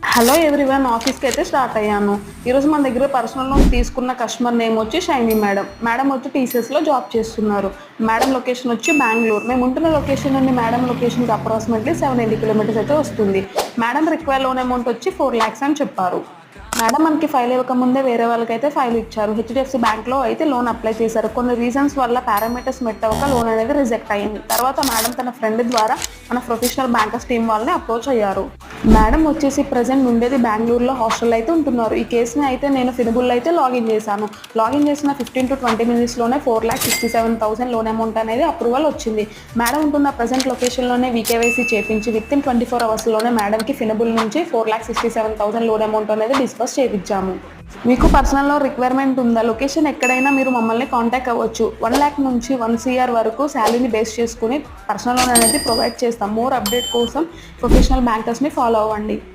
Hello everyone, ఆఫీస్కి అయితే start అయ్యాను. ఈరోజు మన దగ్గర పర్సనల్ లోన్ తీసుకున్న కస్టమర్ నేమ్ వచ్చి షైనీ మేడం. మేడం వచ్చి టీసీఎస్లో జాబ్ చేస్తున్నారు. మేడం లొకేషన్ వచ్చి బెంగళూరు. మేము ఉంటున్న లొకేషన్ నుండి మేడం లొకేషన్కి అప్రాక్సిమేట్లీ 780 కిలోమీటర్స్ అయితే వస్తుంది. మేడం రిక్వైర్ లోన్ అమౌంట్ వచ్చి 4 lakhs అని చెప్పారు. మేడం మనకి ఫైల్ ఇవ్వకముందే వేరే వాళ్ళకైతే ఫైల్ ఇచ్చారు. హెచ్డిఎఫ్సి బ్యాంక్లో అయితే లోన్ అప్లై చేశారు. కొన్ని రీజన్స్ వల్ల పారామీటర్స్ మెట్ అవ్వక లోన్ అనేది రిజెక్ట్ అయ్యింది. తర్వాత మేడం తన ఫ్రెండ్ ద్వారా మన ప్రొఫెషనల్ బ్యాంకర్స్ టీమ్ వాళ్ళని అప్రోచ్ అయ్యారు. మేడం వచ్చేసి ప్రజెంట్ ఉండేది బెంగళూరులో హాస్టల్ అయితే ఉంటున్నారు. ఈ కేసుని అయితే నేను ఫినబుల్ అయితే లాగిన్ చేశాను. లాగిన్ చేసిన 15 to 20 minutesలోనే 4,67,000 లోన్ అమౌంట్ అనేది అప్రూవల్ వచ్చింది. మేడం ఉంటున్న ప్రజెంట్ లొకేషన్లోనే వీకేవైసీ చేపించి వితిన్ 24 hours మేడంకి ఫినబుల్ నుంచి 4,67,000 లోన్ అమౌంట్ అనేది డిస్బర్స్ చేయించాము. మీకు పర్సనల్ లోన్ రిక్వైర్మెంట్ ఉందా? లొకేషన్ ఎక్కడైనా మీరు మమ్మల్ని కాంటాక్ట్ అవ్వచ్చు. 1 lakh నుంచి 1 crore వరకు శాలరీని బేస్ చేసుకుని పర్సనల్ లోన్ అనేది ప్రొవైడ్ చేస్తాం. మోర్ అప్డేట్ కోసం ప్రొఫెషనల్ బ్యాంకర్స్ని ఫాలో అవ్వండి.